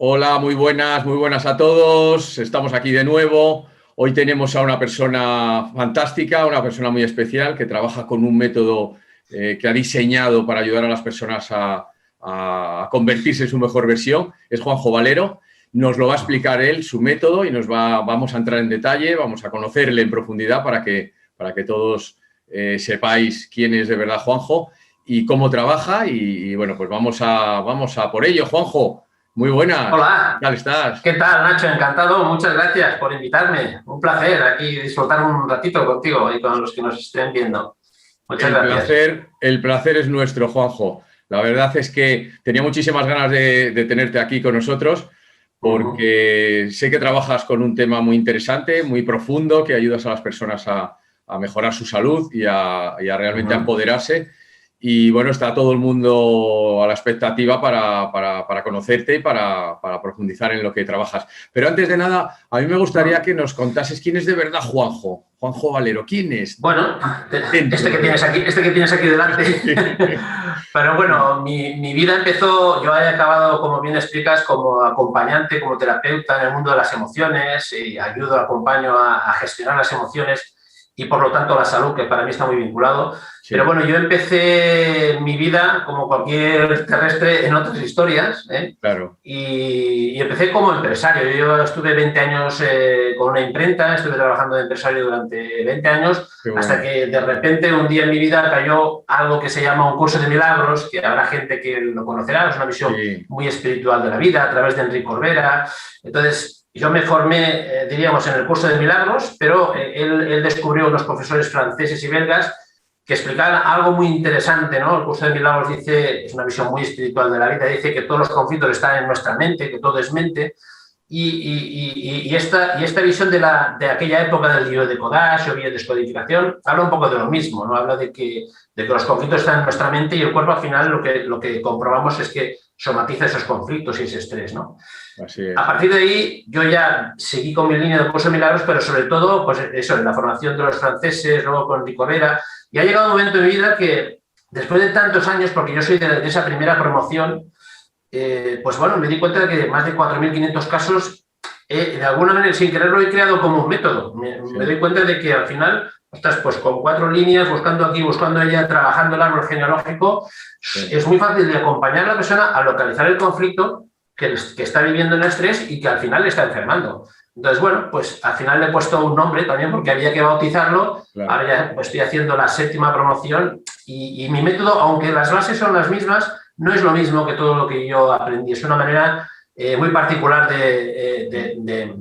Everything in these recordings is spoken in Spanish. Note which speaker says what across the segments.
Speaker 1: Hola, muy buenas a todos. Estamos aquí de nuevo. Hoy tenemos a una persona fantástica, una persona muy especial que trabaja con un método que ha diseñado para ayudar a las personas a convertirse en su mejor versión. Es Juanjo Valero. Nos lo va a explicar él, su método, y vamos a entrar en detalle, vamos a conocerle en profundidad para que todos sepáis quién es de verdad Juanjo y cómo trabaja. Y bueno, pues vamos a por ello. Juanjo, muy buenas.
Speaker 2: Hola,
Speaker 1: ¿Qué tal estás?
Speaker 2: ¿qué tal, Nacho? Encantado, muchas gracias por invitarme. Un placer aquí disfrutar un ratito contigo y con los que nos estén viendo. Muchas gracias.
Speaker 1: El placer es nuestro, Juanjo. La verdad es que tenía muchísimas ganas de tenerte aquí con nosotros porque sé que trabajas con un tema muy interesante, muy profundo, que ayudas a las personas a mejorar su salud y a realmente empoderarse. Y bueno, está todo el mundo a la expectativa para conocerte y para profundizar en lo que trabajas. Pero antes de nada, a mí me gustaría que nos contases quién es de verdad Juanjo. Juanjo Valero, ¿quién es?
Speaker 2: Bueno, este que tienes aquí delante. Pero bueno, mi vida empezó, yo he acabado, como bien explicas, como acompañante, como terapeuta en el mundo de las emociones, y ayudo, acompaño a gestionar las emociones y por lo tanto la salud, que para mí está muy vinculado.
Speaker 1: Sí.
Speaker 2: Pero bueno, yo empecé mi vida, como cualquier terrestre, en otras historias, ¿eh?
Speaker 1: Claro.
Speaker 2: Y empecé como empresario. Yo estuve 20 años con una imprenta, estuve trabajando de empresario durante 20 años, hasta que de repente un día en mi vida cayó algo que se llama un curso de milagros, que habrá gente que lo conocerá, es una visión muy espiritual de la vida, a través de Enrique Corbera. Entonces, yo me formé, diríamos, en el curso de milagros, pero él descubrió unos profesores franceses y belgas que explicaban algo muy interesante, ¿no? El curso de milagros dice, es una visión muy espiritual de la vida, dice que todos los conflictos están en nuestra mente, que todo es mente, y esta visión de aquella época del libro de Kodash o biodescodificación habla un poco de lo mismo, ¿no? Habla de que los conflictos están en nuestra mente y el cuerpo al final lo que comprobamos es que somatiza esos conflictos y ese estrés, ¿no?
Speaker 1: Así es.
Speaker 2: A partir de ahí yo ya seguí con mi línea de curso de milagros, pero sobre todo, pues eso, en la formación de los franceses, luego con Enrique Corbera, y ha llegado un momento en mi vida que después de tantos años, porque yo soy de esa primera promoción, pues bueno, me di cuenta de que más de 4.500 casos, de alguna manera, sin quererlo, he creado como un método. Me doy cuenta de que al final, ostras, pues con 4 líneas, buscando aquí, buscando allá, trabajando el árbol genealógico, es muy fácil de acompañar a la persona a localizar el conflicto que está viviendo en estrés y que al final le está enfermando. Entonces, bueno, pues al final le he puesto un nombre también porque había que bautizarlo. Claro. Ahora ya pues, estoy haciendo la 7ª promoción y mi método, aunque las bases son las mismas, no es lo mismo que todo lo que yo aprendí. Es una manera muy particular de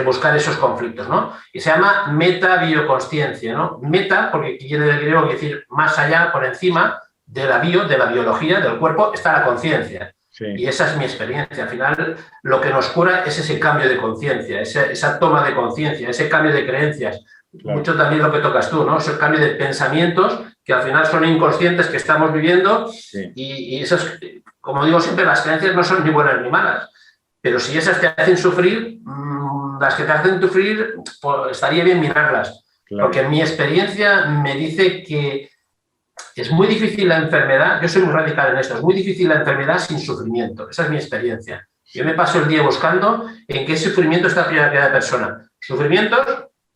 Speaker 2: buscar esos conflictos, ¿no? Y se llama metabioconsciencia, ¿no? Meta, porque viene del griego, quiere decir más allá, por encima de la biología, del cuerpo, está la conciencia. Sí. Y esa es mi experiencia. Al final, lo que nos cura es ese cambio de conciencia, esa toma de conciencia, ese cambio de creencias. Claro. Mucho también lo que tocas tú, ¿no? Ese cambio de pensamientos que al final son inconscientes que estamos viviendo. Sí. Y esas, como digo siempre, las creencias no son ni buenas ni malas. Pero si esas te hacen sufrir, las que te hacen sufrir, pues estaría bien mirarlas. Claro. Porque mi experiencia me dice que es muy difícil la enfermedad, yo soy muy radical en esto, es muy difícil la enfermedad sin sufrimiento, esa es mi experiencia. Yo me paso el día buscando en qué sufrimiento está cada persona. Sufrimientos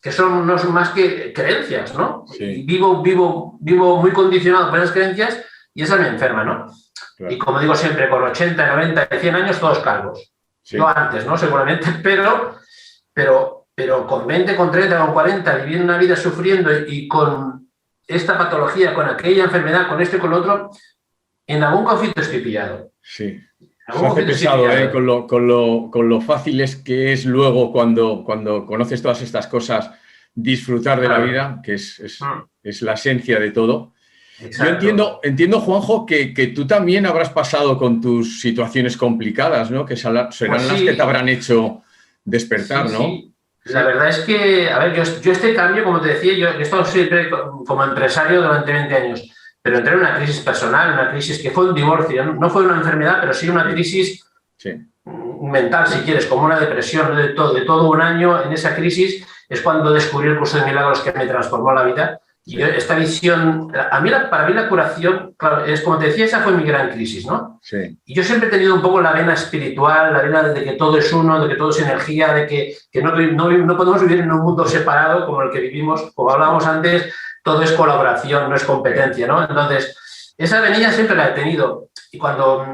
Speaker 2: que no son más que creencias, ¿no? Sí. Vivo muy condicionado por esas creencias y esa me enferma, ¿no? Claro. Y como digo siempre, con 80, 90, 100 años todos calvos. Sí. Yo antes, ¿no? Seguramente, pero con 20, con 30, con 40, viviendo una vida sufriendo y con esta patología, con aquella enfermedad, con esto y con lo otro, en algún conflicto estoy pillado.
Speaker 1: Sí. Se hace pesado, con lo fácil es que es luego cuando conoces todas estas cosas, disfrutar de la vida, que es la esencia de todo. Exacto. Yo entiendo, Juanjo, que tú también habrás pasado con tus situaciones complicadas, ¿no? Que serán pues las que te habrán hecho despertar, ¿no?
Speaker 2: Sí. La verdad es que, a ver, yo este cambio, como te decía, yo he estado siempre como empresario durante 20 años, pero entré en una crisis personal, una crisis que fue un divorcio, no fue una enfermedad, pero sí una crisis mental, si quieres, como una depresión de todo un año. En esa crisis es cuando descubrí el curso de milagros que me transformó la vida Y esta visión, para mí la curación, claro, es como te decía, esa fue mi gran crisis, ¿no?
Speaker 1: Sí.
Speaker 2: Y yo siempre he tenido un poco la vena espiritual, la vena de que todo es uno, de que todo es energía, de que no podemos vivir en un mundo separado como el que vivimos. Como hablábamos antes, todo es colaboración, no es competencia, ¿no? Entonces, esa venilla siempre la he tenido. Y cuando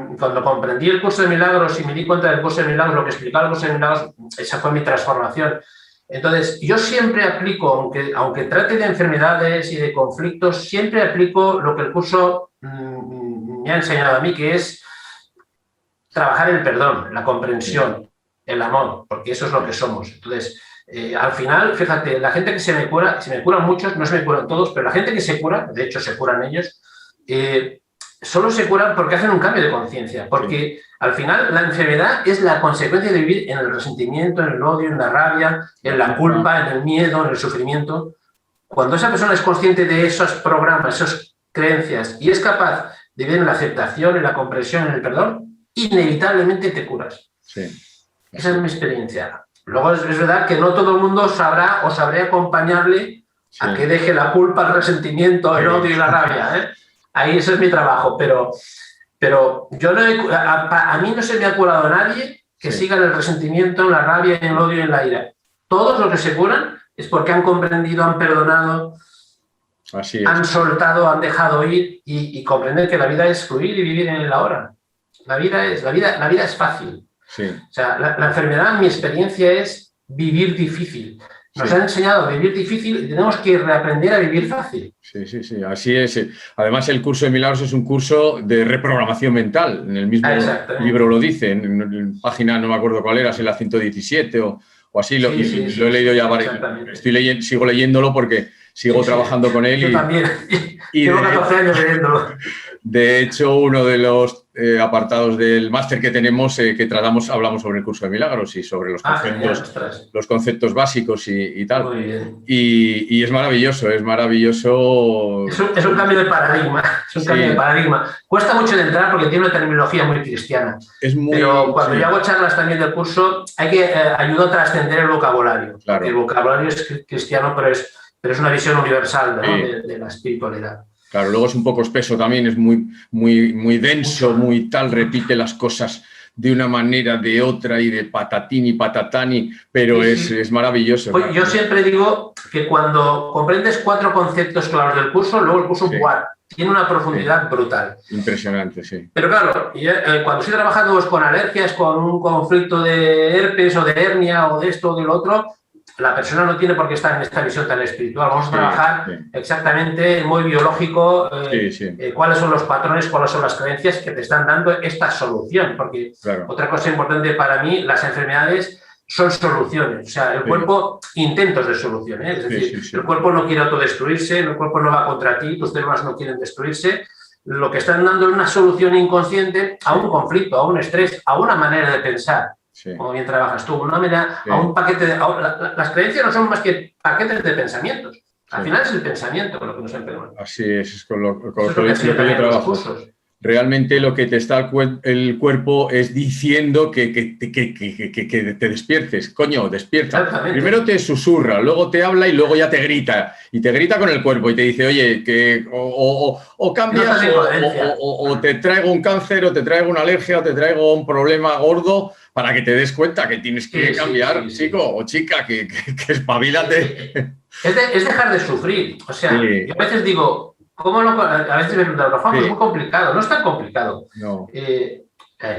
Speaker 2: comprendí el curso de milagros y me di cuenta del curso de milagros, lo que explicaba el curso de milagros, esa fue mi transformación. Entonces, yo siempre aplico, aunque trate de enfermedades y de conflictos, siempre aplico lo que el curso me ha enseñado a mí, que es trabajar el perdón, la comprensión, el amor, porque eso es lo que somos. Entonces, al final, fíjate, la gente que se me curan muchos, no se me curan todos, pero la gente que se cura, de hecho se curan ellos, solo se curan porque hacen un cambio de conciencia, porque al final la enfermedad es la consecuencia de vivir en el resentimiento, en el odio, en la rabia, en la culpa, en el miedo, en el sufrimiento. Cuando esa persona es consciente de esos programas, esas creencias y es capaz de vivir en la aceptación, en la comprensión, en el perdón, inevitablemente te curas.
Speaker 1: Sí.
Speaker 2: Esa es mi experiencia. Luego es verdad que no todo el mundo sabrá o sabré acompañarle a que deje la culpa, el resentimiento, el odio y la rabia, ¿eh? Ahí ese es mi trabajo, pero yo a mí no se me ha curado nadie que siga en el resentimiento, en la rabia, en el odio y en la ira. Todos los que se curan es porque han comprendido, han perdonado, han soltado, han dejado ir y comprender que la vida es fluir y vivir en el ahora. La vida es fácil.
Speaker 1: Sí.
Speaker 2: O sea, la enfermedad, mi experiencia es vivir difícil. Nos han enseñado a vivir difícil y tenemos que reaprender a vivir fácil.
Speaker 1: Sí, así es. Además, el curso de milagros es un curso de reprogramación mental. En el mismo libro lo dice, en página, no me acuerdo cuál era, si la 117 o así. Lo he leído ya varias. Sigo leyéndolo porque sigo trabajando con él.
Speaker 2: Yo también. Llevo 14 años leyéndolo.
Speaker 1: De hecho, uno de los apartados del máster que tenemos, que hablamos sobre el curso de milagros y sobre los conceptos básicos y tal.
Speaker 2: Muy bien.
Speaker 1: Y es maravilloso, Es
Speaker 2: un cambio de paradigma. Cambio de paradigma. Cuesta mucho de entrar porque tiene una terminología muy cristiana. Pero cuando yo hago charlas también del curso, hay que ayudar a trascender el vocabulario.
Speaker 1: Claro.
Speaker 2: El vocabulario es cristiano, pero es una visión universal, ¿no? de la espiritualidad.
Speaker 1: Claro, luego es un poco espeso también, es muy denso, muy tal, repite las cosas de una manera, de otra y de patatín y patatani, pero es maravilloso.
Speaker 2: Pues yo siempre digo que cuando comprendes 4 conceptos claros del curso, luego el curso tiene una profundidad brutal.
Speaker 1: Impresionante, sí.
Speaker 2: Pero claro, cuando estoy trabajando con alergias, con un conflicto de herpes o de hernia o de esto o del otro, la persona no tiene por qué estar en esta visión tan espiritual. Vamos a trabajar exactamente muy biológico cuáles son los patrones, cuáles son las creencias que te están dando esta solución. Porque otra cosa importante para mí, las enfermedades son soluciones. O sea, el cuerpo, intentos de soluciones. Es decir, el cuerpo no quiere autodestruirse, el cuerpo no va contra ti, tus células no quieren destruirse. Lo que están dando es una solución inconsciente a un conflicto, a un estrés, a una manera de pensar. Como bien trabajas tú, a un paquete las creencias no son más que paquetes de pensamientos. Al final es el pensamiento lo que nos enferma.
Speaker 1: Así es con lo que yo trabajo. Realmente lo que te está el cuerpo es diciendo que te despiertes. Coño, despierta. Primero te susurra, luego te habla y luego ya te grita. Y te grita con el cuerpo y te dice, oye, que o cambias o te traigo un cáncer o te traigo una alergia o te traigo un problema gordo para que te des cuenta que tienes que cambiar, chico o chica, que espabilate.
Speaker 2: Es dejar de sufrir. O sea, yo a veces digo, a veces me preguntan, Juan, es muy complicado. No es tan complicado.
Speaker 1: No.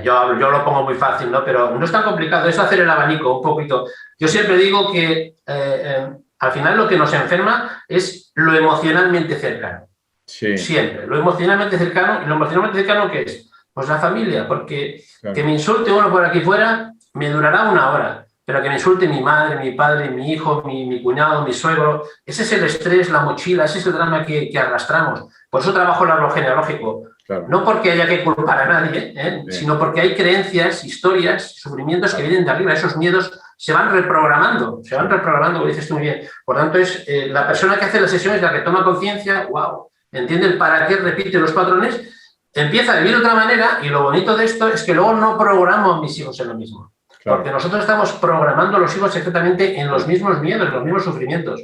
Speaker 2: Yo lo pongo muy fácil, ¿no? Pero no es tan complicado. Es hacer el abanico un poquito. Yo siempre digo que al final lo que nos enferma es lo emocionalmente cercano. Siempre. Lo emocionalmente cercano. ¿Y lo emocionalmente cercano qué es? Pues la familia. Porque que me insulte uno por aquí fuera me durará una hora. Pero que me insulte mi madre, mi padre, mi hijo, mi cuñado, mi suegro, ese es el estrés, la mochila, ese es el drama que arrastramos. Por eso trabajo el árbol genealógico. No porque haya que culpar a nadie, sino porque hay creencias, historias, sufrimientos que vienen de arriba. Esos miedos se van reprogramando, como dices tú muy bien. Por tanto, es la persona que hace la sesión es la que toma conciencia, entiende el para qué, repite los patrones, empieza a vivir de otra manera y lo bonito de esto es que luego no programo a mis hijos en lo mismo. Porque nosotros estamos programando a los hijos exactamente en los mismos miedos, en los mismos sufrimientos.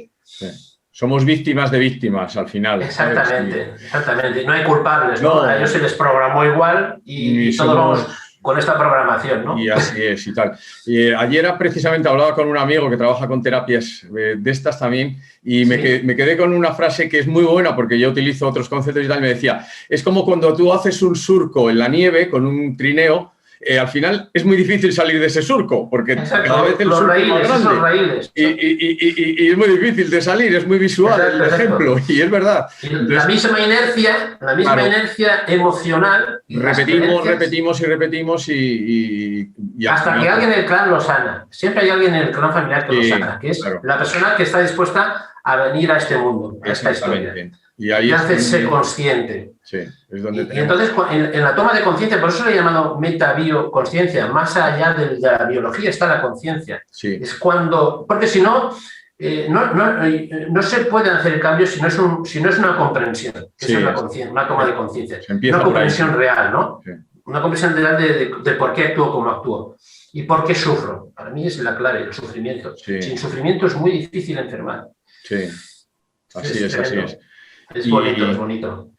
Speaker 1: Somos víctimas de víctimas al final.
Speaker 2: Exactamente, exactamente. No hay culpables, ¿no? A ellos se les programó igual y todos vamos con esta programación, ¿no?
Speaker 1: Y así es y tal. Y ayer precisamente hablaba con un amigo que trabaja con terapias de estas también y me quedé con una frase que es muy buena porque yo utilizo otros conceptos y tal. Me decía, es como cuando tú haces un surco en la nieve con un trineo. Al final es muy difícil salir de ese surco porque cada vez el surco es más grande y es muy difícil de salir, es muy visual el ejemplo y es verdad.
Speaker 2: Entonces, la misma inercia emocional.
Speaker 1: Repetimos y
Speaker 2: hasta que alguien en el clan lo sana. Siempre hay alguien en el clan familiar que lo sana, que es la persona que está dispuesta a venir a este mundo, a esta historia.
Speaker 1: Y ahí
Speaker 2: hacerse consciente.
Speaker 1: Sí, es donde
Speaker 2: y entonces, en la toma de conciencia, por eso le he llamado metabioconsciencia, más allá de la biología está la conciencia.
Speaker 1: Sí.
Speaker 2: Es cuando, porque si no, no se puede hacer el cambio si no es una comprensión, que es una toma de conciencia. Una comprensión real, ¿no? Sí. Una comprensión real de por qué actúo como actúo y por qué sufro. Para mí es la clave, el sufrimiento. Sí. Sin sufrimiento es muy difícil enfermar.
Speaker 1: Sí, así es.
Speaker 2: Es bonito, es bonito.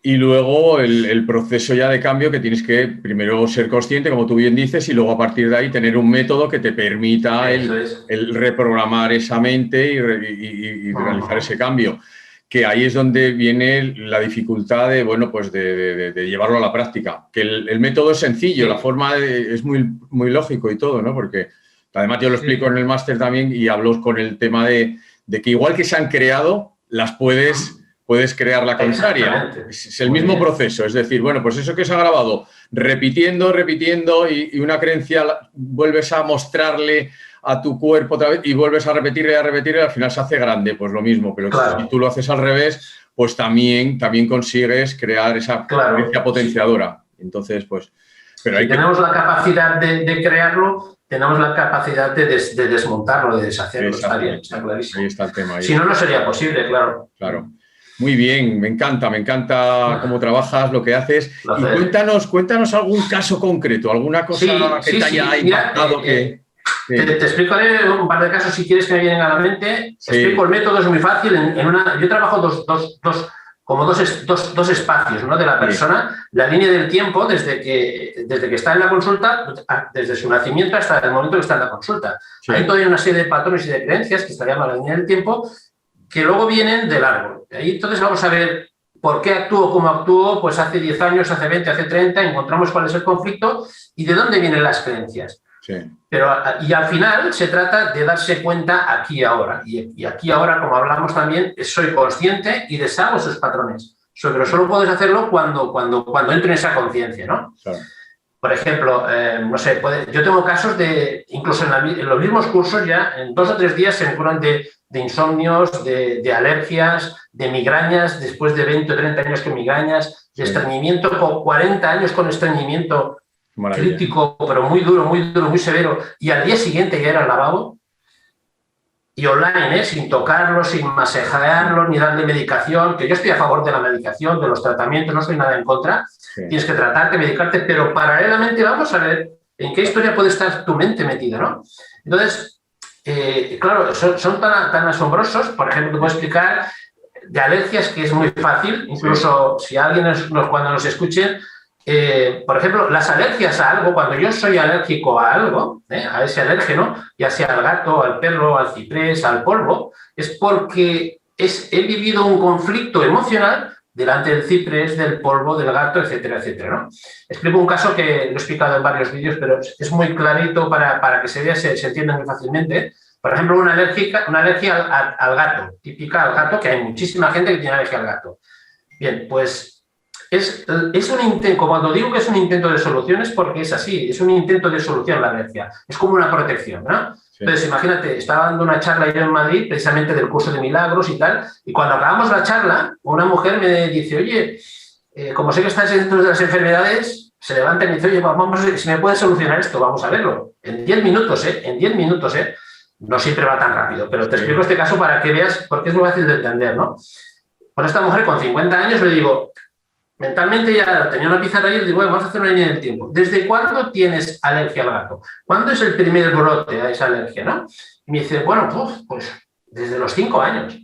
Speaker 1: Y luego el proceso ya de cambio que tienes que primero ser consciente, como tú bien dices, y luego a partir de ahí tener un método que te permita el reprogramar esa mente y realizar ese cambio. Que ahí es donde viene la dificultad de, bueno, pues de llevarlo a la práctica. Que el método es sencillo, la forma es muy, muy lógico y todo, ¿no? Porque además yo lo explico en el máster también y hablo con el tema de que igual que se han creado, las puedes crear la contraria. Es el mismo proceso. Es decir, bueno, pues eso que se ha grabado, repitiendo y una creencia vuelves a mostrarle a tu cuerpo otra vez y vuelves a repetir y al final se hace grande. Pues lo mismo, pero si tú lo haces al revés, pues también consigues crear esa creencia potenciadora. Entonces, pues... Pero
Speaker 2: si tenemos la capacidad de crearlo, tenemos la capacidad de desmontarlo, de deshacerlo. Está clarísimo.
Speaker 1: Ahí está el tema.
Speaker 2: Si no, no sería posible, claro.
Speaker 1: Claro. Muy bien, me encanta cómo trabajas, lo que haces. Y cuéntanos algún caso concreto, alguna cosa que te haya impactado.
Speaker 2: Te explicaré un par de casos si quieres que me vienen a la mente. Explico el método, es muy fácil. Yo trabajo dos espacios, ¿no? De la persona, la línea del tiempo desde que está en la consulta, desde su nacimiento hasta el momento que está en la consulta. Sí. Hay todavía una serie de patrones y de creencias que se llama la línea del tiempo, que luego vienen del árbol. Ahí entonces vamos a ver por qué actúo como actúo, pues hace 10 años, hace 20, hace 30, encontramos cuál es el conflicto y de dónde vienen las creencias.
Speaker 1: Sí.
Speaker 2: Y al final se trata de darse cuenta aquí y ahora. Y aquí y ahora, como hablamos también, soy consciente y deshago esos patrones. Pero solo puedes hacerlo cuando entro en esa conciencia, ¿no?
Speaker 1: Claro.
Speaker 2: Por ejemplo, no sé, yo tengo casos incluso en los mismos cursos ya, en 2 o 3 días se me curan de insomnios, de alergias, de migrañas, después de 20 o 30 años con migrañas, de estreñimiento, con 40 años con estreñimiento crítico, pero muy duro, muy severo, y al día siguiente ya era al lavabo, y online, sin tocarlo, sin masajearlo, ni darle medicación, que yo estoy a favor de la medicación, de los tratamientos, no estoy nada en contra, tienes que tratarte, medicarte, pero paralelamente vamos a ver en qué historia puede estar tu mente metida, ¿no? Entonces, claro, son tan asombrosos. Por ejemplo, te puedo explicar de alergias, que es muy fácil, incluso si alguien cuando nos escuchen, por ejemplo, las alergias a algo, cuando yo soy alérgico a algo, a ese alérgeno, ya sea al gato, al perro, al ciprés, al polvo, es porque he vivido un conflicto emocional delante del ciprés, del polvo, del gato, etcétera, etcétera, ¿no? Explico un caso que lo he explicado en varios vídeos, pero es muy clarito para que se vea, se entienda muy fácilmente. Por ejemplo, una alergia al gato, típica al gato, que hay muchísima gente que tiene alergia al gato. Bien, pues es un intento, cuando digo que es un intento de solución es porque es así, es un intento de solución la alergia, es como una protección, ¿no? Sí. Entonces, imagínate, estaba dando una charla yo en Madrid, precisamente del curso de milagros y tal, y cuando acabamos la charla, una mujer me dice, oye, como sé que estás dentro de las enfermedades, se levanta y me dice, oye, vamos a ver si me puedes solucionar esto, vamos a verlo. En 10 minutos, en 10 minutos, no siempre va tan rápido, pero te explico este caso para que veas por qué es muy fácil de entender, ¿no? Con esta mujer con 50 años le digo, mentalmente ya tenía una pizarra y le digo, bueno, vamos a hacer una línea del tiempo. ¿Desde cuándo tienes alergia al gato? ¿Cuándo es el primer brote a esa alergia, no? Y me dice, bueno, pues desde los 5 años.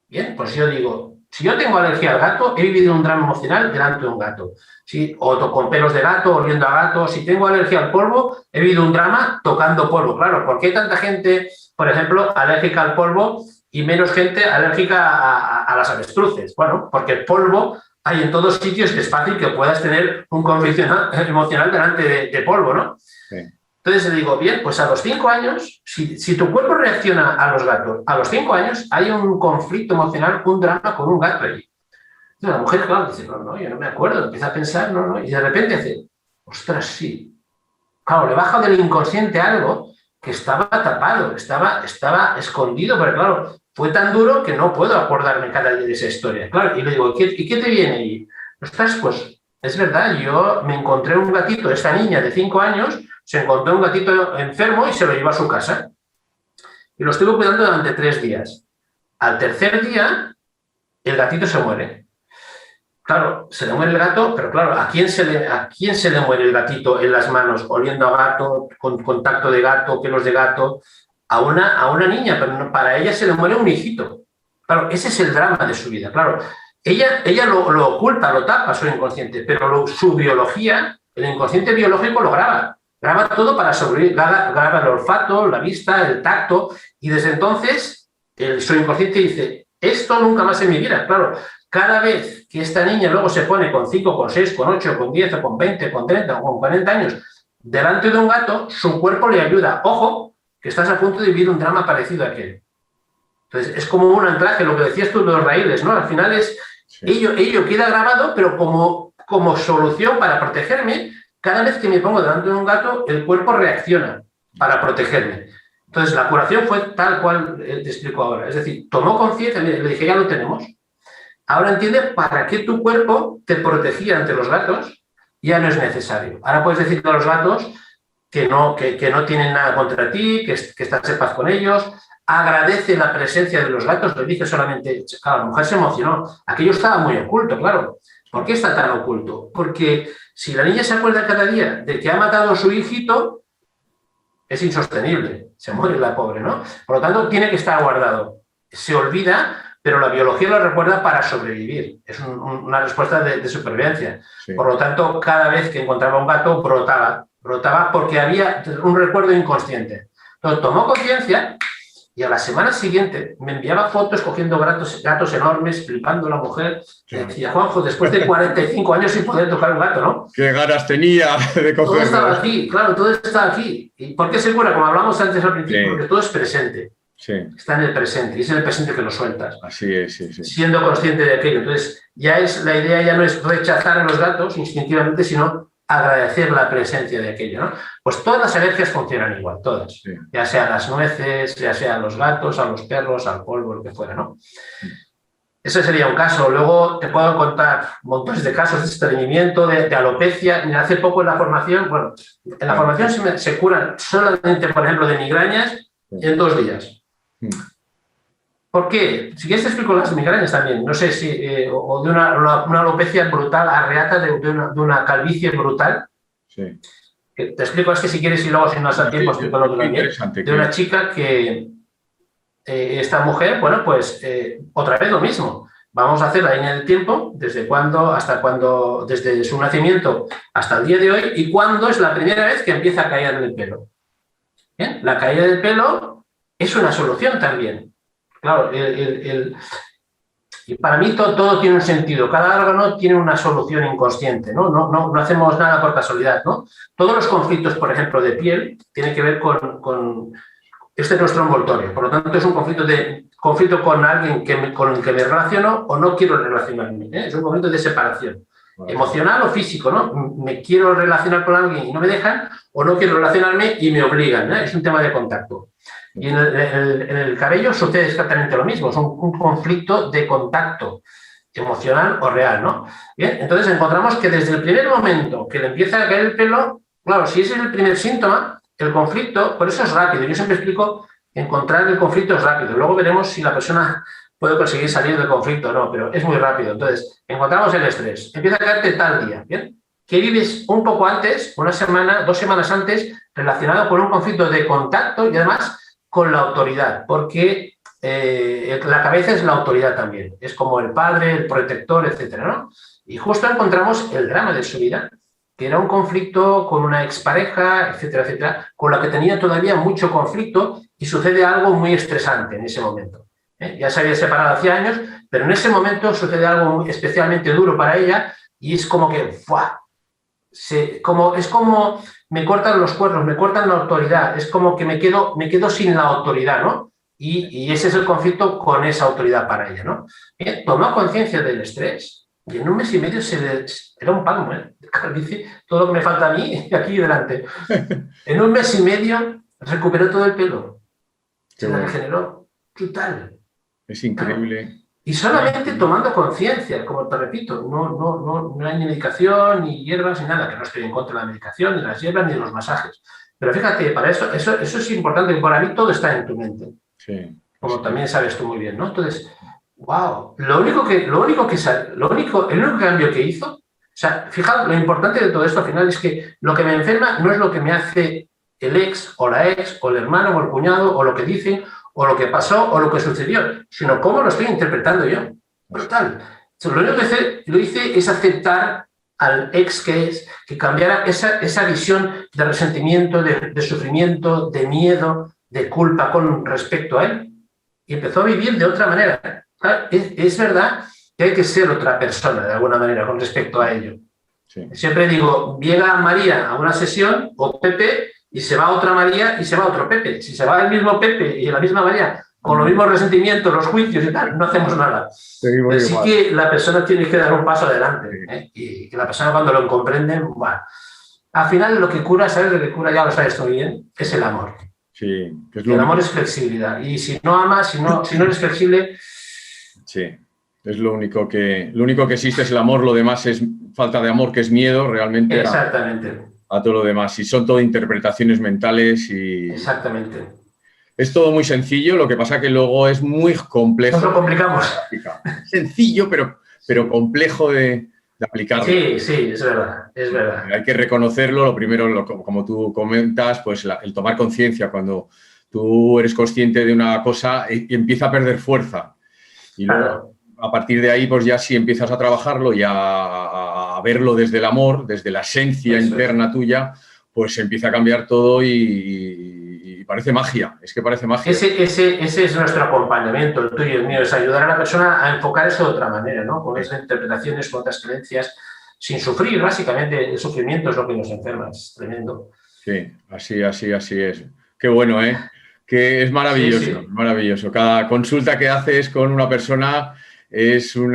Speaker 2: Bien, pues yo digo, si yo tengo alergia al gato, he vivido un drama emocional delante de un gato. ¿Sí? O con pelos de gato, oliendo a gato. Si tengo alergia al polvo, he vivido un drama tocando polvo. Claro, ¿por qué hay tanta gente, por ejemplo, alérgica al polvo y menos gente alérgica a las avestruces? Bueno, porque el polvo hay en todos sitios que es fácil que puedas tener un conflicto emocional delante de polvo, ¿no?
Speaker 1: Sí.
Speaker 2: Entonces le digo, bien, pues a los 5 años, si tu cuerpo reacciona a los gatos, a los 5 años hay un conflicto emocional, un drama con un gato allí. Entonces la mujer, claro, dice, no, yo no me acuerdo, empieza a pensar, no, y de repente dice, ostras, sí. Claro, le baja del inconsciente algo que estaba tapado, estaba escondido, pero claro, fue tan duro que no puedo acordarme cada día de esa historia. Claro, y le digo, ¿y qué te viene ahí? Ostras, pues es verdad, yo me encontré un gatito, esta niña de 5 años, se encontró un gatito enfermo y se lo llevó a su casa. Y lo estuve cuidando durante 3 días. Al tercer día, el gatito se muere. Claro, se le muere el gato, pero claro, ¿a quién se le muere el gatito en las manos? Oliendo a gato, con contacto de gato, pelos de gato, a una niña, pero no, para ella se le muere un hijito. Claro, ese es el drama de su vida. Claro, ella lo oculta, lo tapa su inconsciente, pero su biología, el inconsciente biológico lo graba. Graba todo para sobrevivir, graba el olfato, la vista, el tacto, y desde entonces su inconsciente dice, esto nunca más en mi vida. Claro, cada vez que esta niña luego se pone con 5, con 6, con 8, con 10, con 20, con 30 o con 40 años delante de un gato, su cuerpo le ayuda. Ojo, que estás a punto de vivir un drama parecido a aquel. Entonces, es como un anclaje, lo que decías tú de los raíles, ¿no? Al final es, sí, ello queda grabado, pero como solución para protegerme, cada vez que me pongo delante de un gato, el cuerpo reacciona para protegerme. Entonces, la curación fue tal cual te explico ahora. Es decir, tomó conciencia, le dije, ya lo tenemos. Ahora entiende para qué tu cuerpo te protegía ante los gatos, ya no es necesario. Ahora puedes decirle a los gatos que no tienen nada contra ti, que estás en paz con ellos. Agradece la presencia de los gatos, le dije solamente, claro, la mujer se emocionó. Aquello estaba muy oculto, claro. ¿Por qué está tan oculto? Porque si la niña se acuerda cada día de que ha matado a su hijito, es insostenible, se muere la pobre, ¿no? Por lo tanto, tiene que estar guardado. Se olvida, pero la biología lo recuerda para sobrevivir. Es una respuesta de supervivencia. Sí. Por lo tanto, cada vez que encontraba un gato, brotaba porque había un recuerdo inconsciente. Entonces, tomó conciencia y a la semana siguiente me enviaba fotos cogiendo gatos enormes, flipando la mujer. Sí. Decía, Juanjo, después de 45 años sin poder tocar un gato, ¿no?
Speaker 1: Qué ganas tenía de cogerlo.
Speaker 2: Todo estaba aquí, claro, todo estaba aquí. ¿Y por qué se cura? Como hablamos antes al principio, sí, porque todo es presente.
Speaker 1: Sí.
Speaker 2: Está en el presente, y es en el presente que lo sueltas.
Speaker 1: Así es, sí, sí.
Speaker 2: Siendo consciente de aquello. Entonces, la idea ya no es rechazar a los gatos instintivamente, sino agradecer la presencia de aquello, ¿no? Pues todas las alergias funcionan igual, todas. Sí. Ya sea a las nueces, ya sea a los gatos, a los perros, al polvo, lo que fuera, ¿no? Sí. Ese sería un caso. Luego te puedo contar montones de casos de estreñimiento, de alopecia. Hace poco en la formación, bueno, en la formación se curan solamente, por ejemplo, de migrañas en 2 días. ¿Por qué? Si quieres te explico las migrañas también, no sé si, o de una alopecia brutal, arreata, de una calvicie brutal. Sí. Que te explico, es que si quieres y luego si no has tiempo explico lo también. De una chica que, esta mujer, bueno, pues otra vez lo mismo. Vamos a hacer la línea del tiempo, desde su nacimiento hasta el día de hoy y cuándo es la primera vez que empieza a caer el pelo. ¿Bien? La caída del pelo es una solución también. Claro, y para mí todo tiene un sentido. Cada órgano tiene una solución inconsciente, ¿no? No hacemos nada por casualidad, ¿no? Todos los conflictos, por ejemplo, de piel, tienen que ver con este es nuestro envoltorio. Por lo tanto, es un conflicto con alguien con el que me relaciono o no quiero relacionarme, ¿eh? Es un conflicto de separación. Vale. Emocional o físico, ¿no? Me quiero relacionar con alguien y no me dejan, o no quiero relacionarme y me obligan, ¿eh? Es un tema de contacto. Y en el cabello sucede exactamente lo mismo, es un conflicto de contacto emocional o real, ¿no? Bien, entonces encontramos que desde el primer momento que le empieza a caer el pelo, claro, si ese es el primer síntoma, el conflicto, por eso es rápido. Yo siempre explico que encontrar el conflicto es rápido. Luego veremos si la persona puede conseguir salir del conflicto o no, pero es muy rápido. Entonces, encontramos el estrés. Empieza a caerte tal día, ¿bien? Que vives un poco antes, 1 semana, 2 semanas antes, relacionado con un conflicto de contacto y además con la autoridad, porque la cabeza es la autoridad también. Es como el padre, el protector, etcétera, ¿no? Y justo encontramos el drama de su vida, que era un conflicto con una expareja, etcétera, etcétera, con la que tenía todavía mucho conflicto y sucede algo muy estresante en ese momento. Ya se había separado hace años, pero en ese momento sucede algo muy especialmente duro para ella y es como que ¡fua! Es como me cortan los cuernos, me cortan la autoridad, es como que me quedo sin la autoridad, ¿no? Y ese es el conflicto con esa autoridad para ella, ¿no? Tomó conciencia del estrés y en un mes y medio era un palmo, ¿eh? Dice todo lo que me falta a mí aquí delante. En un mes y medio recuperó todo el pelo. Se la regeneró. Total.
Speaker 1: Es increíble.
Speaker 2: Claro. Y solamente tomando conciencia, como te repito, no hay ni medicación, ni hierbas, ni nada, que no estoy en contra de la medicación, ni las hierbas, ni de los masajes. Pero fíjate, para eso es importante, que para mí todo está en tu mente.
Speaker 1: Sí.
Speaker 2: Como también sabes tú muy bien, ¿no? Entonces, wow, el único cambio que hizo, o sea, fijaos, lo importante de todo esto al final es que lo que me enferma no es lo que me hace el ex, o la ex, o el hermano, o el cuñado, o lo que dicen, o lo que pasó, o lo que sucedió, sino cómo lo estoy interpretando yo. Brutal. Lo único que lo hice es aceptar al ex que cambiara esa visión de resentimiento, de sufrimiento, de miedo, de culpa con respecto a él. Y empezó a vivir de otra manera. Es verdad que hay que ser otra persona, de alguna manera, con respecto a ello. Sí. Siempre digo, llega María a una sesión, o Pepe, y se va otra María y se va otro Pepe. Si se va el mismo Pepe y la misma María, con los mismos resentimientos, los juicios y tal, no hacemos nada. Así que la persona tiene que dar un paso adelante. Y que la persona cuando lo comprende, bueno, al final lo que cura, ¿sabes? Lo que cura, ya lo sabes tú bien, es el amor.
Speaker 1: Sí,
Speaker 2: que es el amor es flexibilidad. Y si no amas, si no eres flexible...
Speaker 1: Sí, es lo único que existe es el amor, lo demás es falta de amor, que es miedo realmente.
Speaker 2: Exactamente.
Speaker 1: A todo lo demás. Y son todo interpretaciones mentales y...
Speaker 2: Exactamente.
Speaker 1: Es todo muy sencillo, lo que pasa que luego es muy complejo.
Speaker 2: Nos lo complicamos.
Speaker 1: Sencillo, pero complejo de aplicarlo.
Speaker 2: Sí, es verdad, es verdad.
Speaker 1: Hay que reconocerlo, lo primero, como tú comentas, pues el tomar conciencia cuando tú eres consciente de una cosa y empieza a perder fuerza. Y luego, a partir de ahí, pues ya si empiezas a trabajarlo y a verlo desde el amor, desde la esencia interna tuya, pues empieza a cambiar todo y parece magia, es que parece magia.
Speaker 2: Ese es nuestro acompañamiento, el tuyo y el mío, es ayudar a la persona a enfocar eso de otra manera, ¿no? Con esas interpretaciones, con otras creencias, sin sufrir, básicamente. El sufrimiento es lo que nos enferma, es tremendo.
Speaker 1: Sí, así es. Qué bueno, ¿eh? Que es maravilloso, sí. Maravilloso. Cada consulta que haces con una persona es un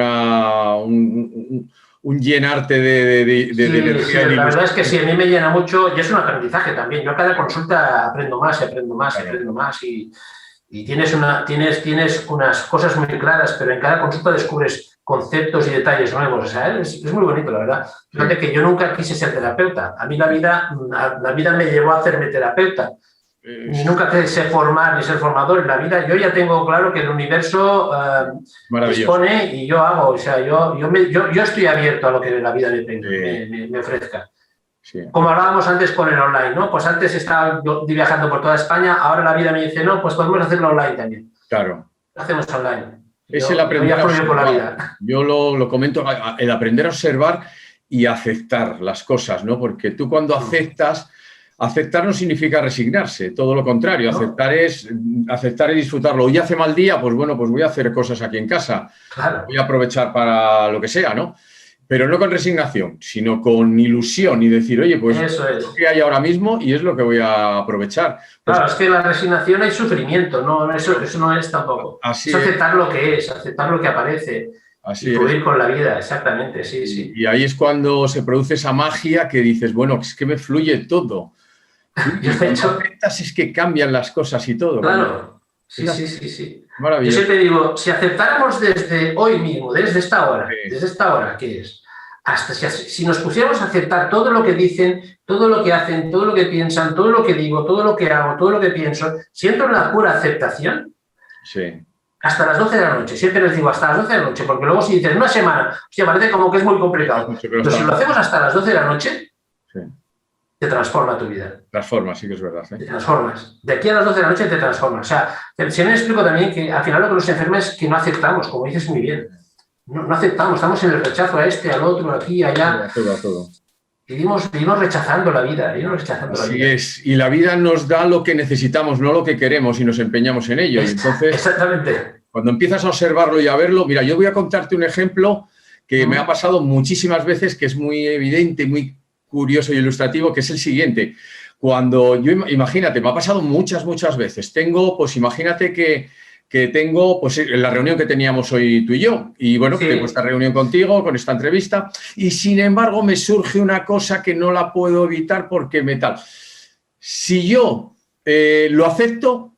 Speaker 1: llenarte de energía.
Speaker 2: Sí, la verdad es que sí, a mí me llena mucho y es un aprendizaje también. Yo a cada consulta aprendo más y aprendo más y aprendo más y tienes unas cosas muy claras, pero en cada consulta descubres conceptos y detalles nuevos. O sea, es muy bonito, la verdad. Fíjate que yo nunca quise ser terapeuta. A mí la vida me llevó a hacerme terapeuta. Ni nunca quise formar ni ser formador en la vida. Yo ya tengo claro que el universo dispone y yo hago. O sea, yo estoy abierto a lo que la vida me ofrezca. Sí. Como hablábamos antes con el online, ¿no? Pues antes estaba yo viajando por toda España, ahora la vida me dice, no, pues podemos hacerlo online también.
Speaker 1: Claro.
Speaker 2: Lo hacemos online.
Speaker 1: Es el aprender a observar. Por la vida. Yo lo comento, el aprender a observar y aceptar las cosas, ¿no? Porque tú cuando aceptas... Aceptar no significa resignarse, todo lo contrario. ¿No? Aceptar es disfrutarlo. Hoy hace mal día, pues bueno, pues voy a hacer cosas aquí en casa. Claro. Voy a aprovechar para lo que sea, ¿no? Pero no con resignación, sino con ilusión y decir, oye, pues
Speaker 2: eso es
Speaker 1: lo que hay ahora mismo y es lo que voy a aprovechar. Pues,
Speaker 2: claro, es que la resignación hay sufrimiento, no, eso no es tampoco.
Speaker 1: Así
Speaker 2: es aceptar lo que es, aceptar lo que aparece.
Speaker 1: Así
Speaker 2: y fluir con la vida, exactamente, sí.
Speaker 1: Y ahí es cuando se produce esa magia que dices, bueno, es que me fluye todo.
Speaker 2: Yo de hecho,
Speaker 1: es que cambian las cosas y todo.
Speaker 2: Claro, sí.
Speaker 1: Maravilloso.
Speaker 2: Yo siempre digo, si aceptáramos desde hoy mismo, desde esta hora, ¿qué es? Hasta si nos pusiéramos a aceptar todo lo que dicen, todo lo que hacen, todo lo que piensan, todo lo que digo, todo lo que hago, todo lo que pienso, siempre una pura aceptación.
Speaker 1: Sí.
Speaker 2: Hasta las 12 de la noche, siempre les digo hasta las 12 de la noche, porque luego si dices una semana, hostia, parece como que es muy complicado. Pero si lo hacemos hasta las 12 de la noche, te transforma tu vida.
Speaker 1: Transforma, sí que es verdad.
Speaker 2: Te transformas. De aquí a las 12 de la noche te transformas. O sea, siempre me explico también que al final lo que nos enferma es que no aceptamos, como dices muy bien. No aceptamos, estamos en el rechazo a este, al otro, aquí, allá.
Speaker 1: A todo.
Speaker 2: Vivimos rechazando la vida.
Speaker 1: Así es. Y la vida nos da lo que necesitamos, no lo que queremos, y nos empeñamos en ello. Y entonces,
Speaker 2: exactamente.
Speaker 1: Cuando empiezas a observarlo y a verlo, mira, yo voy a contarte un ejemplo que me ha pasado muchísimas veces, que es muy evidente, muy curioso y ilustrativo, que es el siguiente. Cuando yo, imagínate, me ha pasado muchas veces. Tengo, pues imagínate que tengo, pues la reunión que teníamos hoy tú y yo, y bueno, sí, tengo esta reunión contigo, con esta entrevista, y sin embargo me surge una cosa que no la puedo evitar porque me tal. Si yo lo acepto,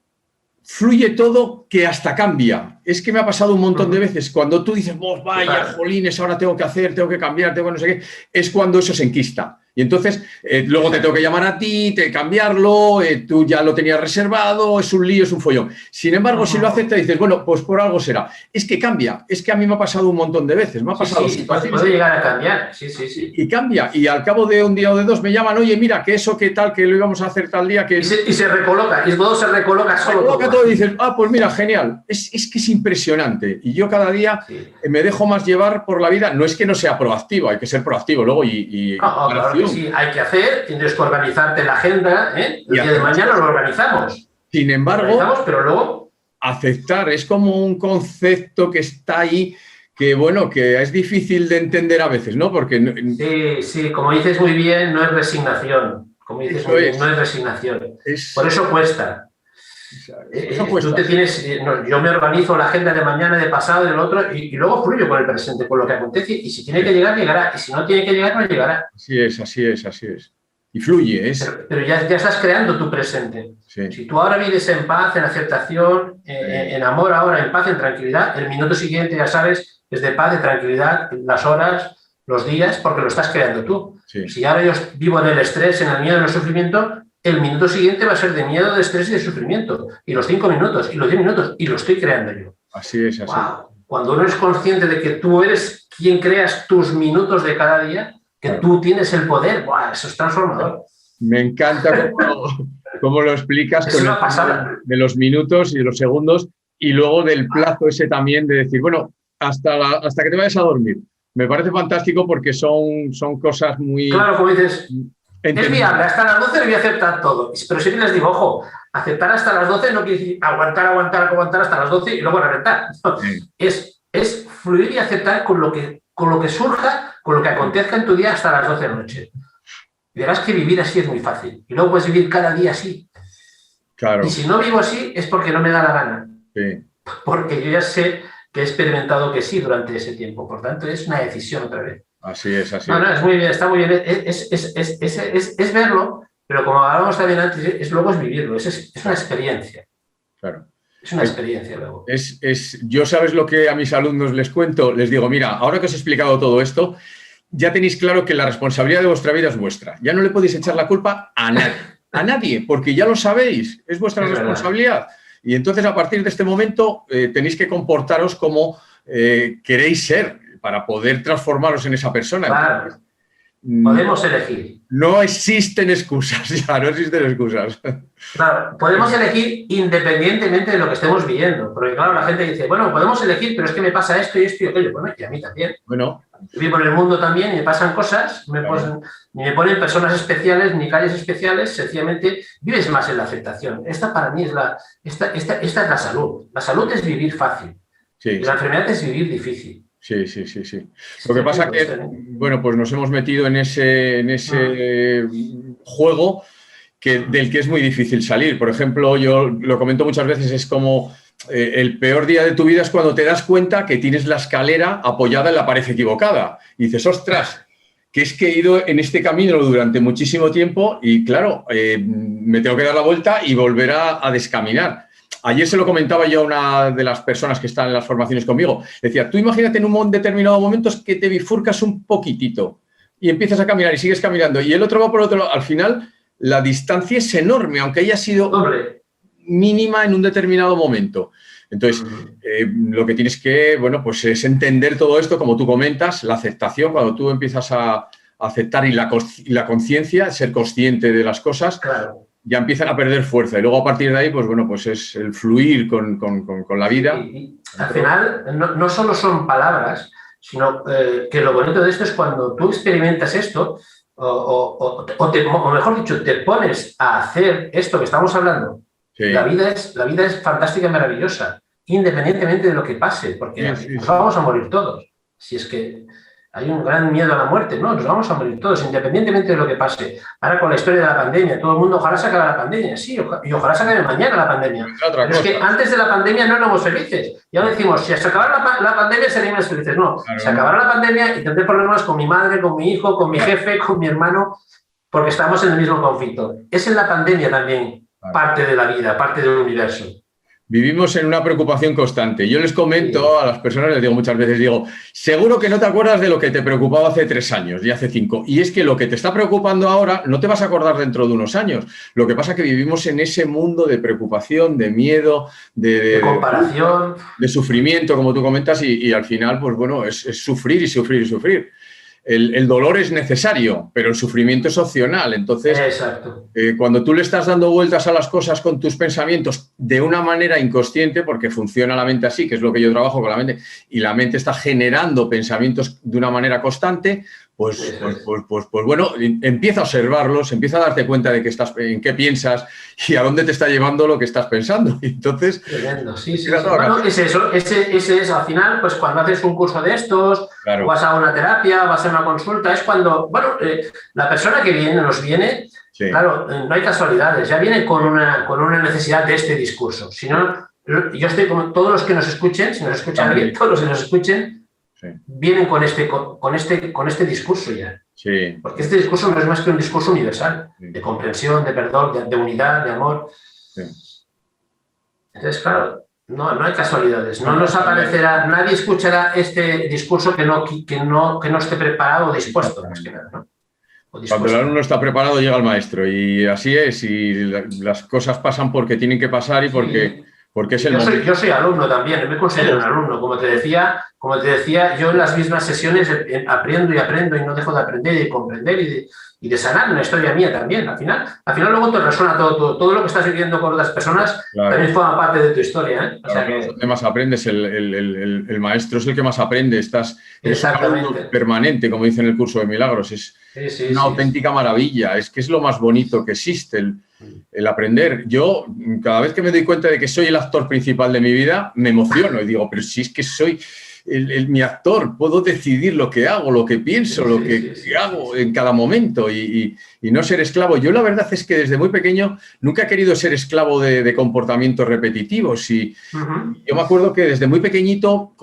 Speaker 1: fluye todo, que hasta cambia. Es que me ha pasado un montón de veces. Cuando tú dices, vos, vaya, jolines, ahora tengo que hacer, tengo que cambiar, tengo no sé qué, es cuando eso se enquista. Y entonces, luego te tengo que llamar a ti, cambiarlo, tú ya lo tenías reservado, es un lío, es un follón. Sin embargo, si lo aceptas, dices, bueno, pues por algo será. Es que cambia, es que a mí me ha pasado un montón de veces, me ha pasado.
Speaker 2: Sí, puede llegar a cambiar, sí.
Speaker 1: Y cambia, y al cabo de un día o de dos me llaman, oye, mira, que eso, que tal, que lo íbamos a hacer tal día, que...
Speaker 2: Y se recoloca, y todo se recoloca solo.
Speaker 1: Se recoloca todo y dices, pues mira, genial. Es que es impresionante. Y yo cada día me dejo más llevar por la vida. No es que no sea proactivo, hay que ser proactivo luego
Speaker 2: claro que sí, hay que hacer, tienes que organizarte la agenda, el día de mañana lo organizamos.
Speaker 1: Sin embargo,
Speaker 2: pero luego...
Speaker 1: aceptar es como un concepto que está ahí, que bueno, que es difícil de entender a veces, ¿no? Porque...
Speaker 2: Sí, como dices muy bien, no es resignación. Como dices muy bien, no es resignación. Por eso cuesta. Tú te tienes, yo me organizo la agenda de mañana, de pasado, del otro, y luego fluyo con el presente, con lo que acontece, y si tiene que llegar, llegará, y si no tiene que llegar, no llegará.
Speaker 1: Así es. Y fluye,
Speaker 2: Pero ya estás creando tu presente.
Speaker 1: Sí.
Speaker 2: Si tú ahora vives en paz, en aceptación, en amor ahora, en paz, en tranquilidad, el minuto siguiente, ya sabes, es de paz, de tranquilidad, las horas, los días, porque lo estás creando tú.
Speaker 1: Sí.
Speaker 2: Si ahora yo vivo en el estrés, en el miedo, en el sufrimiento, el minuto siguiente va a ser de miedo, de estrés y de sufrimiento. Y los 5 minutos, y los 10 minutos, y lo estoy creando yo.
Speaker 1: Así es.
Speaker 2: Wow. Cuando uno es consciente de que tú eres quien creas tus minutos de cada día, que tú tienes el poder, ¡buah! Eso es transformador.
Speaker 1: Me encanta cómo lo explicas con el de los minutos y de los segundos, y luego del plazo ese también de decir, bueno, hasta que te vayas a dormir. Me parece fantástico porque son cosas muy...
Speaker 2: Claro, como dices... Es viable, hasta las 12 le voy a aceptar todo. Pero si les digo, ojo, aceptar hasta las 12 no quiere decir aguantar hasta las 12 y luego reventar. No. Es fluir y aceptar con lo que surja, con lo que acontezca en tu día hasta las 12 de la noche. Y verás que vivir así es muy fácil. Y luego puedes vivir cada día así.
Speaker 1: Claro.
Speaker 2: Y si no vivo así es porque no me da la gana.
Speaker 1: Sí.
Speaker 2: Porque yo ya sé que he experimentado que sí durante ese tiempo. Por tanto, es una decisión otra vez.
Speaker 1: Así es.
Speaker 2: No, es muy bien, está muy bien. Es verlo, pero como hablábamos también antes, luego es vivirlo, es una experiencia.
Speaker 1: Claro.
Speaker 2: Es una experiencia luego.
Speaker 1: Yo, ¿sabes lo que a mis alumnos les cuento? Les digo, mira, ahora que os he explicado todo esto, ya tenéis claro que la responsabilidad de vuestra vida es vuestra. Ya no le podéis echar la culpa a nadie. A nadie, porque ya lo sabéis, es vuestra responsabilidad. Verdad. Y entonces, a partir de este momento, tenéis que comportaros como queréis ser, para poder transformaros en esa persona.
Speaker 2: Claro. Entonces, podemos elegir.
Speaker 1: No existen excusas, ya, no existen excusas.
Speaker 2: Claro, podemos elegir independientemente de lo que estemos viviendo. Porque, claro, la gente dice, bueno, podemos elegir, pero es que me pasa esto y esto y aquello. Bueno, y a mí también.
Speaker 1: Bueno.
Speaker 2: Yo vivo en el mundo también y me pasan cosas, ni me ponen personas especiales, ni calles especiales, sencillamente vives más en la aceptación. Esta para mí esta es la salud. La salud es vivir fácil.
Speaker 1: Sí,
Speaker 2: y la enfermedad es vivir difícil.
Speaker 1: Sí. Lo que pasa es que, bueno, pues nos hemos metido en ese juego del que es muy difícil salir. Por ejemplo, yo lo comento muchas veces, es como el peor día de tu vida es cuando te das cuenta que tienes la escalera apoyada en la pared equivocada. Y dices, ostras, que es que he ido en este camino durante muchísimo tiempo y, claro, me tengo que dar la vuelta y volver a descaminar. Ayer se lo comentaba yo a una de las personas que están en las formaciones conmigo. Decía, tú imagínate en un determinado momento que te bifurcas un poquitito y empiezas a caminar y sigues caminando y el otro va por otro lado. Al final, la distancia es enorme, aunque haya sido mínima en un determinado momento. Entonces, lo que tienes que, bueno, pues es entender todo esto, como tú comentas, la aceptación, cuando tú empiezas a aceptar y la conciencia, ser consciente de las cosas,
Speaker 2: claro,
Speaker 1: ya empiezan a perder fuerza. Y luego a partir de ahí, pues bueno, pues es el fluir con la vida.
Speaker 2: Y al final, no solo son palabras, sino que lo bonito de esto es cuando tú experimentas esto, o mejor dicho, te pones a hacer esto que estamos hablando. Sí. La vida es fantástica y maravillosa, independientemente de lo que pase, porque nos vamos a morir todos. Si es que hay un gran miedo a la muerte, no, nos vamos a morir todos, independientemente de lo que pase. Ahora con la historia de la pandemia, todo el mundo, ojalá se acabe la pandemia, sí, y ojalá se acabe mañana la pandemia. Pero es que antes de la pandemia no éramos felices. Ya decimos, si se acabara la pandemia seríamos felices. No, claro, se acabará la pandemia y tendré problemas con mi madre, con mi hijo, con mi jefe, con mi hermano, porque estamos en el mismo conflicto. Es en la pandemia también parte de la vida, parte del universo.
Speaker 1: Vivimos en una preocupación constante. Yo les comento a las personas, les digo muchas veces, seguro que no te acuerdas de lo que te preocupaba hace 3 años y hace 5. Y es que lo que te está preocupando ahora no te vas a acordar dentro de unos años. Lo que pasa es que vivimos en ese mundo de preocupación, de miedo, de
Speaker 2: comparación,
Speaker 1: de sufrimiento, como tú comentas, y al final, pues bueno, es sufrir y sufrir y sufrir. El dolor es necesario, pero el sufrimiento es opcional. Entonces, cuando tú le estás dando vueltas a las cosas con tus pensamientos de una manera inconsciente, porque funciona la mente así, que es lo que yo trabajo con la mente, y la mente está generando pensamientos de una manera constante, pues bueno, empieza a observarlos, empieza a darte cuenta de en qué piensas y a dónde te está llevando lo que estás pensando. Entonces,
Speaker 2: tremendo, sí. Bueno, es eso, ese es al final, pues cuando haces un curso de estos, claro, o vas a una terapia, vas a una consulta, es cuando, bueno, la persona que nos viene, sí, claro, no hay casualidades, ya viene con una necesidad de este discurso. Si no, yo estoy como todos los que nos escuchen, si nos escuchan bien, todos los que nos escuchen, sí, vienen con este discurso ya.
Speaker 1: Sí.
Speaker 2: Porque este discurso no es más que un discurso universal, sí, de comprensión, de perdón, de unidad, de amor. Sí. Entonces, claro, no hay casualidades. No nos aparecerá, nadie escuchará este discurso que no esté preparado o dispuesto. Más que nada, ¿no?
Speaker 1: Cuando el alumno está preparado llega el maestro y así es, y las cosas pasan porque tienen que pasar y porque es el momento.
Speaker 2: Yo soy alumno también, me considero un alumno. Como te decía, yo en las mismas sesiones aprendo y no dejo de aprender y de comprender y de sanar una historia mía también. Al final luego te resuena todo lo que estás viviendo con otras personas, claro, también forma parte de tu historia, ¿eh? O sea,
Speaker 1: claro, que más aprendes, el maestro es el que más aprende, estás permanente, como dice en el curso de milagros, es una auténtica maravilla, es que es lo más bonito que existe, el aprender. Yo, cada vez que me doy cuenta de que soy el actor principal de mi vida, me emociono y digo, pero si es que soy mi actor, puedo decidir lo que hago, lo que pienso, lo que hago en cada momento y no ser esclavo. Yo la verdad es que desde muy pequeño nunca he querido ser esclavo de comportamientos repetitivos y yo me acuerdo que desde muy pequeñito,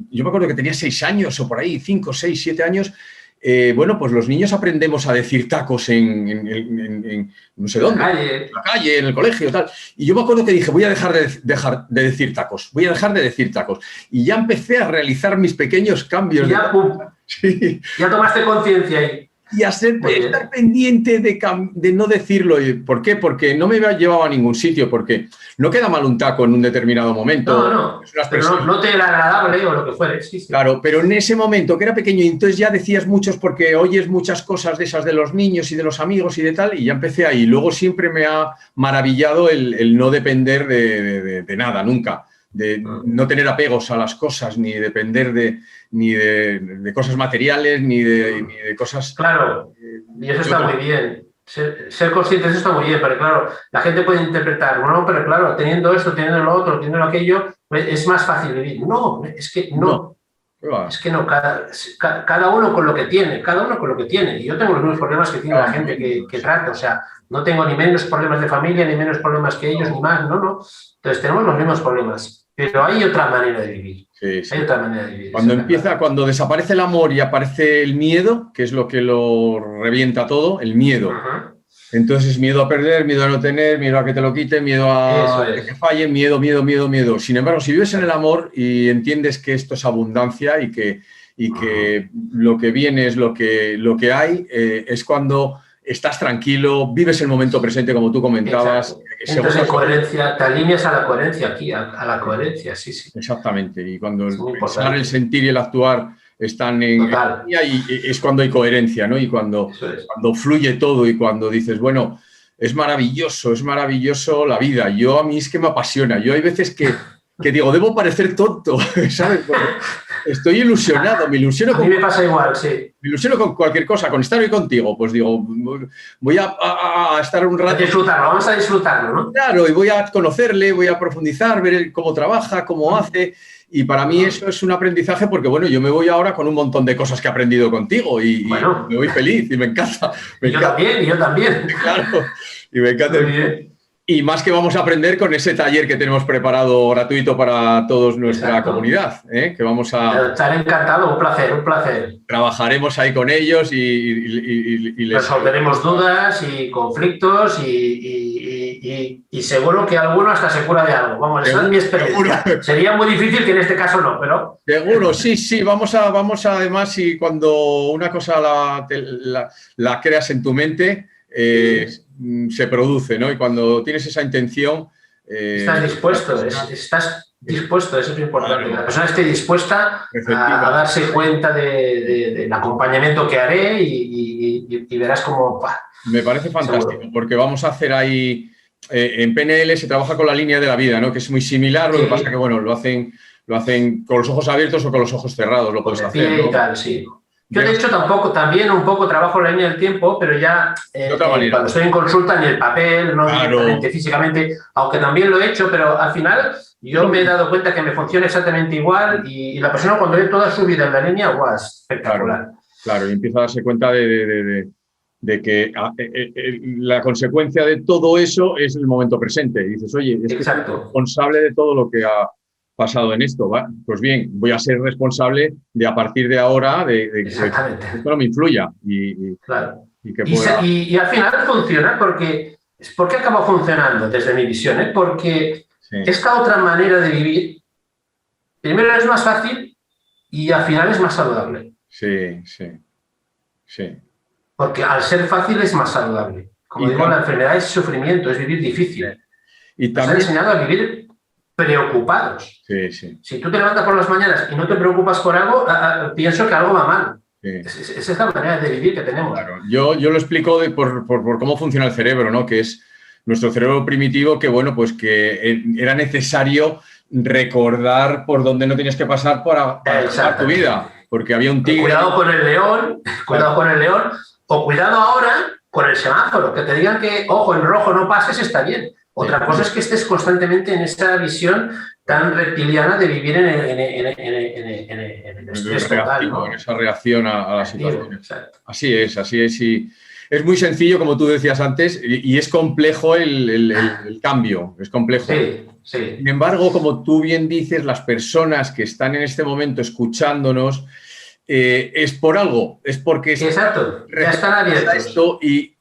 Speaker 1: yo me acuerdo que tenía 6 años o por ahí, 5, 6, 7 años, bueno, pues los niños aprendemos a decir tacos en no sé dónde, en la calle, en el colegio, tal. Y yo me acuerdo que dije, voy a dejar de decir tacos, voy a dejar de decir tacos. Y ya empecé a realizar mis pequeños cambios.
Speaker 2: Sí. Ya tomaste conciencia ahí.
Speaker 1: Y estar pendiente de no decirlo. ¿Por qué? Porque no me llevaba a ningún sitio, porque no queda mal un taco en un determinado momento.
Speaker 2: No, pero no te era agradable o lo que fuere. Sí.
Speaker 1: Claro, pero en ese momento que era pequeño, entonces ya decías muchos porque oyes muchas cosas de esas de los niños y de los amigos y de tal, y ya empecé ahí. Luego siempre me ha maravillado el no depender de nada, nunca. De no tener apegos a las cosas, ni depender de cosas materiales, ni de cosas...
Speaker 2: Claro, y eso está muy bien. Ser consciente de eso está muy bien, pero claro, la gente puede interpretar, bueno, pero claro, teniendo esto, teniendo lo otro, teniendo aquello, es más fácil vivir. No, es que no. Es que no, cada uno con lo que tiene, Y yo tengo los mismos problemas que tiene la gente que trato, o sea, no tengo ni menos problemas de familia, ni menos problemas que ellos, ni más, no. Entonces tenemos los mismos problemas, pero hay otra manera de vivir.
Speaker 1: Sí. Hay otra manera de vivir. Cuando desaparece el amor y aparece el miedo, que es lo que lo revienta todo, el miedo. Entonces, miedo a perder, miedo a no tener, miedo a que te lo quiten, miedo a que falle, miedo. Sin embargo, si vives en el amor y entiendes que esto es abundancia y que lo que viene es lo que hay, es cuando estás tranquilo, vives el momento presente, como tú comentabas.
Speaker 2: Entonces, en coherencia, te alineas a la coherencia aquí, a la coherencia, sí.
Speaker 1: Exactamente, y cuando el pensar, el sentir y el actuar están en línea y es cuando hay coherencia, ¿no? Y cuando fluye todo y cuando dices, bueno, es maravilloso la vida. A mí es que me apasiona. Yo hay veces que digo, debo parecer tonto, ¿sabes? Porque estoy ilusionado, me ilusiono
Speaker 2: a mí me pasa igual, sí.
Speaker 1: Me ilusiono con cualquier cosa, con estar hoy contigo, pues digo, voy a estar un rato...
Speaker 2: Vamos a disfrutarlo, ¿no?
Speaker 1: Claro, y voy a conocerle, voy a profundizar, ver cómo trabaja, cómo hace, y para mí eso es un aprendizaje porque, bueno, yo me voy ahora con un montón de cosas que he aprendido contigo y me voy feliz y me encanta.
Speaker 2: Yo también.
Speaker 1: Claro, y me encanta. Y más que vamos a aprender con ese taller que tenemos preparado gratuito para toda nuestra comunidad, ¿eh? Que vamos a...
Speaker 2: Estaré encantado, un placer.
Speaker 1: Trabajaremos ahí con ellos y les...
Speaker 2: Resolveremos dudas y conflictos y seguro que alguno hasta se cura de algo. Vamos, esa es mi experiencia. Seguro. Sería muy difícil que en este caso no, pero...
Speaker 1: Seguro, sí. Vamos a además, y cuando una cosa la creas en tu mente... se produce, ¿no? Y cuando tienes esa intención...
Speaker 2: estás dispuesto, eso es lo importante. Claro. La persona esté dispuesta a darse cuenta del acompañamiento que haré y verás cómo...
Speaker 1: Me parece fantástico, seguro. Porque vamos a hacer ahí... en PNL se trabaja con la línea de la vida, ¿no? Que es muy similar, lo que pasa que, bueno, lo hacen con los ojos abiertos o con los ojos cerrados, lo puedes hacer, ¿no?
Speaker 2: Y tal, sí. Yo, de hecho, también un poco trabajo la línea del tiempo, pero ya cuando estoy en consulta, ni el papel, no directamente, físicamente, aunque también lo he hecho, pero al final yo me he dado cuenta que me funciona exactamente igual y la persona cuando ve toda su vida en la línea, ¡guau! Es espectacular.
Speaker 1: Claro, y empieza a darse cuenta de que la consecuencia de todo eso es el momento presente. Y dices, oye, es que soy responsable de todo lo que ha pasado en esto, ¿va? Pues bien, voy a ser responsable de a partir de ahora de que esto no me influya
Speaker 2: claro.
Speaker 1: y que pueda...
Speaker 2: y al final funciona porque acaba funcionando desde mi visión, porque esta otra manera de vivir primero es más fácil y al final es más saludable.
Speaker 1: Sí.
Speaker 2: Porque al ser fácil es más saludable. Como digo, la enfermedad es sufrimiento, es vivir difícil.
Speaker 1: Y
Speaker 2: también nos han enseñado a vivir preocupados.
Speaker 1: Sí.
Speaker 2: Si tú te levantas por las mañanas y no te preocupas por algo, pienso que algo va mal. Esa es la manera de vivir que tenemos.
Speaker 1: Claro. Yo lo explico por cómo funciona el cerebro, ¿no? Que es nuestro cerebro primitivo, que bueno, pues que era necesario recordar por dónde no tienes que pasar para tu vida. Porque había un tigre...
Speaker 2: Cuidado con el león, o cuidado ahora con el semáforo, que te digan que, ojo, en rojo no pases, está bien. Otra cosa es que estés constantemente en esa visión tan reptiliana de vivir en el estrés total, ¿no?
Speaker 1: En esa reacción a la situación. Así es. Y es muy sencillo, como tú decías antes, y es complejo el cambio, es complejo.
Speaker 2: Sí.
Speaker 1: Sin embargo, como tú bien dices, las personas que están en este momento escuchándonos, es por algo, es porque...
Speaker 2: Exacto, ya están abiertos.
Speaker 1: Esto y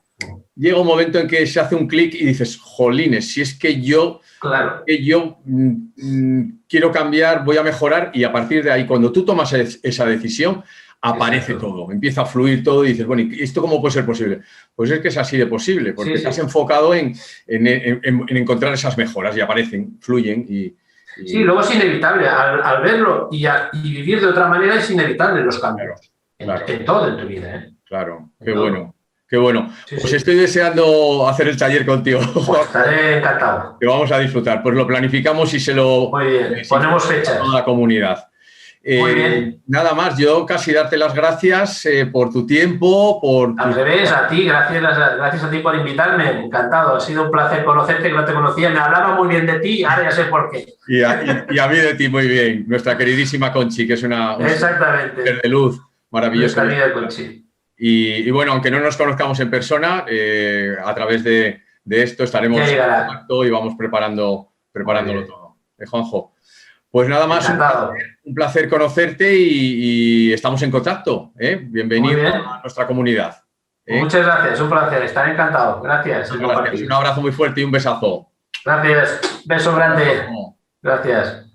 Speaker 1: llega un momento en que se hace un clic y dices, jolines, si es que yo quiero cambiar, voy a mejorar, y a partir de ahí, cuando tú tomas esa decisión, aparece todo, empieza a fluir todo y dices, bueno, ¿y esto cómo puede ser posible? Pues es que es así de posible, porque te has enfocado en encontrar esas mejoras y aparecen, fluyen y...
Speaker 2: Sí, luego es inevitable, al verlo y vivir de otra manera es inevitable los cambios.
Speaker 1: Claro.
Speaker 2: En todo en tu vida, ¿eh?
Speaker 1: Claro, qué bueno. Qué bueno. Pues estoy deseando hacer el taller contigo.
Speaker 2: Pues estaré encantado.
Speaker 1: Que vamos a disfrutar. Pues lo planificamos y se lo...
Speaker 2: Muy bien, ponemos fechas.
Speaker 1: A toda la comunidad.
Speaker 2: Muy bien.
Speaker 1: Nada más, yo casi darte las gracias por tu tiempo,
Speaker 2: Al revés, a ti, gracias a ti por invitarme, encantado, ha sido un placer conocerte, que no te conocía, me hablaba muy bien de ti, ahora ya sé por qué.
Speaker 1: Y a mí de ti muy bien, nuestra queridísima Conchi, que es una
Speaker 2: Exactamente.
Speaker 1: De luz maravillosa.
Speaker 2: Nuestra querida Conchi.
Speaker 1: Y bueno, aunque no nos conozcamos en persona, a través de esto estaremos en contacto y vamos preparándolo todo. Juanjo. Pues nada más, un placer conocerte y estamos en contacto. Bienvenido a nuestra comunidad.
Speaker 2: Muchas gracias, un placer, estaré encantado. Gracias.
Speaker 1: Un abrazo muy fuerte y un besazo.
Speaker 2: Gracias, beso grande. Gracias.